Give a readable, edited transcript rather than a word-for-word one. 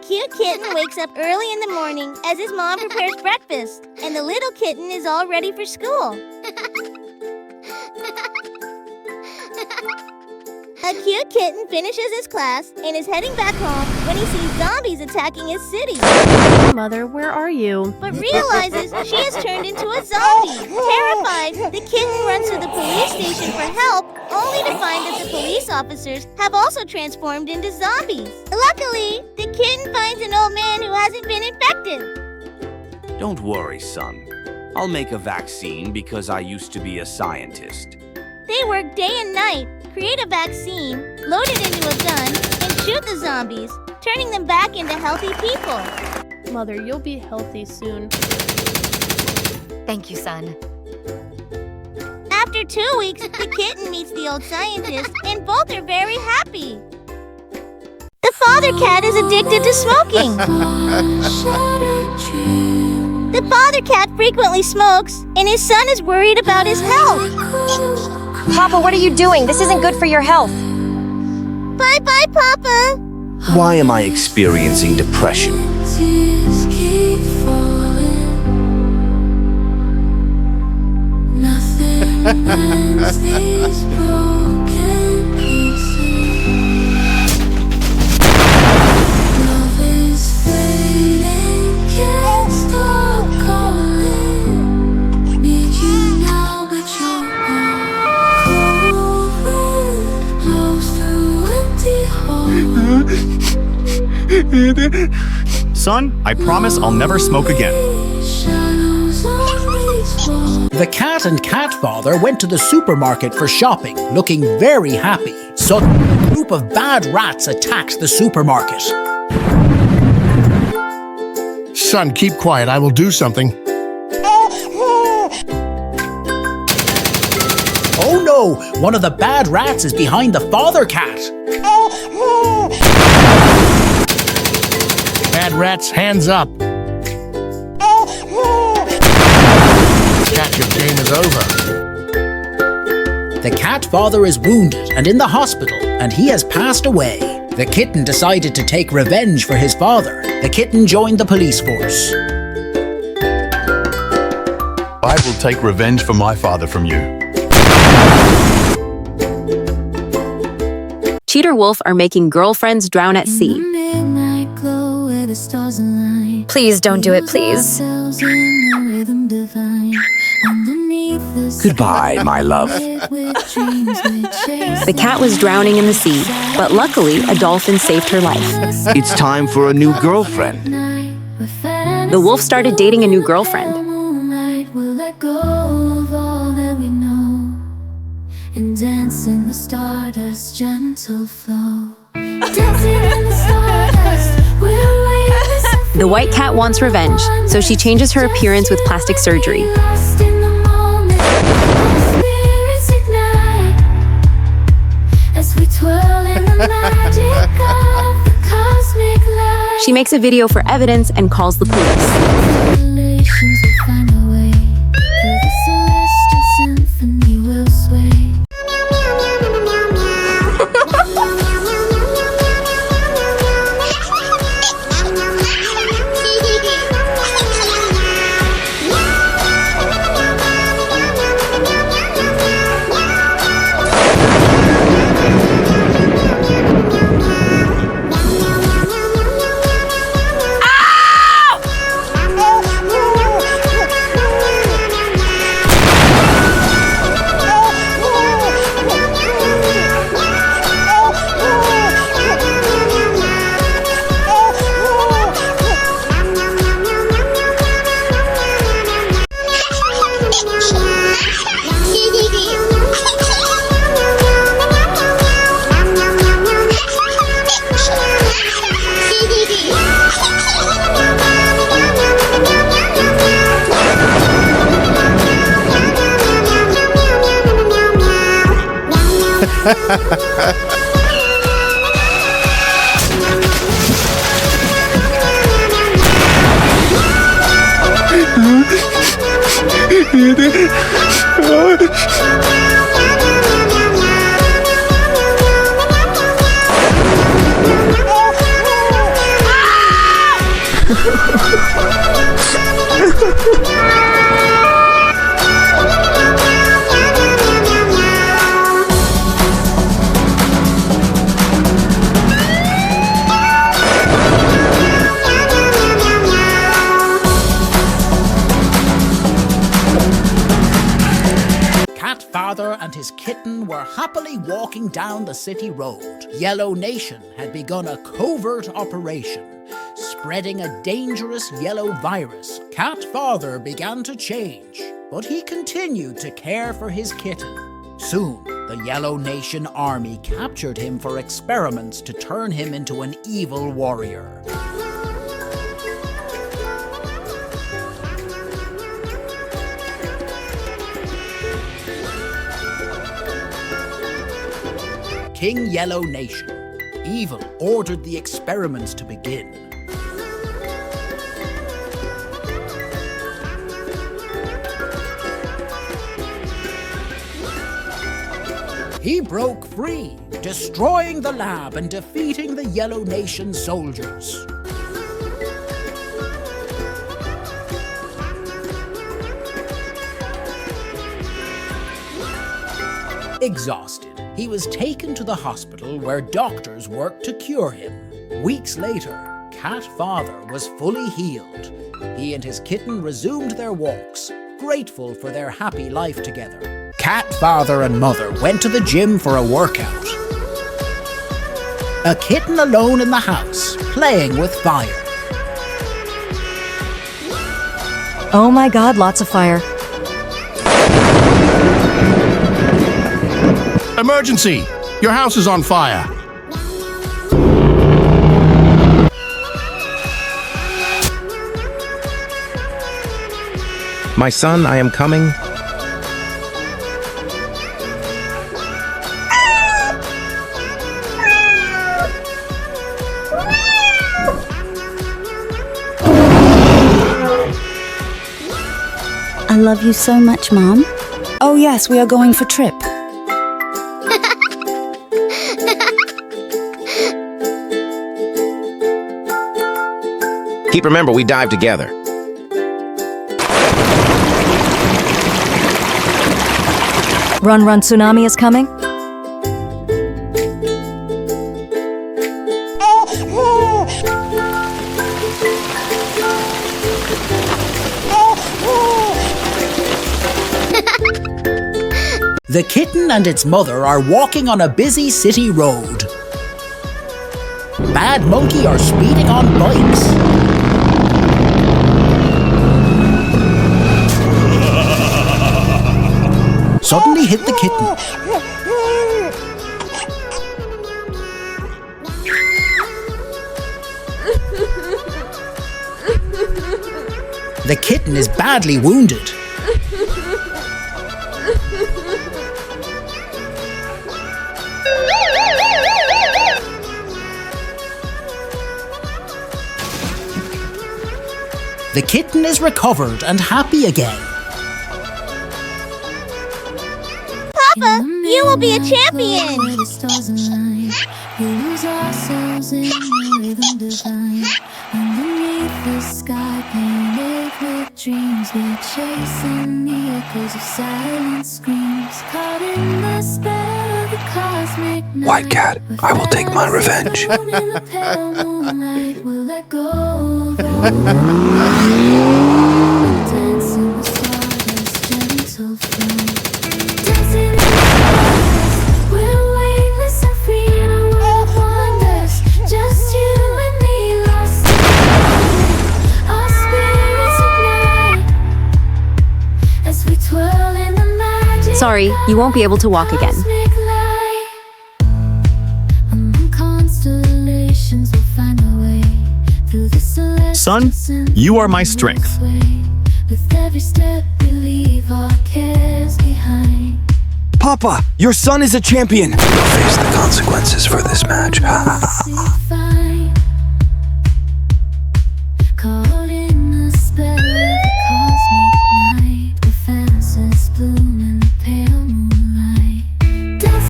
cute kitten wakes up early in the morning as his mom prepares breakfast, and the little kitten is all ready for school. A cute kitten finishes his class and is heading back home when he sees zombies attacking his city. Mother, where are you? But realizes she has turned into a zombie. Terrified, the kitten runs to the police station for help, only to find that the police officers have also transformed into zombies. Luckily, the kitten finds an old man who hasn't been infected. Don't worry, son. I'll make a vaccine because I used to be a scientist. They work day and night, create a vaccine, load it into a gun, and shoot the zombies, turning them back into healthy people. Mother, you'll be healthy soon. Thank you, son. After 2 weeks, the kitten meets the old scientist, and both are very happy. The father cat is addicted to smoking. The father cat frequently smokes, and his son is worried about his health. Papa, what are you doing? This isn't good for your health. Bye-bye, Papa. Why am I experiencing depression? Son, I promise I'll never smoke again. The cat and cat father went to the supermarket for shopping, looking very happy. Suddenly, a group of bad rats attacked the supermarket. Son, keep quiet. I will do something. Oh no! One of the bad rats is behind the father cat. Bad rats, hands up. Cat, your game is over. The cat father is wounded and in the hospital, and he has passed away. The kitten decided to take revenge for his father. The kitten joined the police force. I will take revenge for my father from you. Cheater Wolf are making girlfriends drown at sea. Please don't do it, please. Goodbye, my love. The cat was drowning in the sea, but luckily a dolphin saved her life. It's time for a new girlfriend. The wolf started dating a new girlfriend. And dance in the stardust, gentle flow. Dancing in the stardust, we'll wave the symphony. The white cat wants revenge, so she changes her appearance with plastic surgery. Lost in the moment, our spirits ignite as we twirl in the magic of the cosmic light. She makes a video for evidence and calls the police. Relations will find a way through the celestial symphony will sway. Father and his kitten were happily walking down the city road. Yellow Nation had begun a covert operation, spreading a dangerous yellow virus. Cat Father began to change, but he continued to care for his kitten. Soon, the Yellow Nation army captured him for experiments to turn him into an evil warrior. King Yellow Nation, Evil, ordered the experiments to begin. He broke free, destroying the lab and defeating the Yellow Nation soldiers. Exhausted, he was taken to the hospital where doctors worked to cure him. Weeks later, Cat Father was fully healed. He and his kitten resumed their walks, grateful for their happy life together. Cat Father and Mother went to the gym for a workout. A kitten alone in the house, playing with fire. Oh my god, lots of fire. Emergency! Your house is on fire. My son, I am coming. I love you so much, Mom. Oh yes, we are going for trip. Keep remember, we dive together. Run, run, tsunami is coming. The kitten and its mother are walking on a busy city road. Bad Monkey are speeding on bikes. Suddenly hit the kitten. The kitten is badly wounded. The kitten is recovered and happy again. Papa, you will be a champion! We lose ourselves in the rhythm divine. Underneath the sky painted with dreams, we're chasing the echoes of silent screams. Caught in the spell of the cosmic night. White Cat, I will take my revenge. In the pale moonlight, we'll let go of all. Dancing with stardust, gentle flow. Dancing in the darkness, we're weightless and free in a world of wonders. Just you and me, lost in our spirits ignite as we twirl in the magic. Sorry, you won't be able to walk again. Among constellations, we'll find our way through the celestial. Son, you are my strength. With every step we leave our cares behind. Papa, your son is a champion. Face the consequences for this match.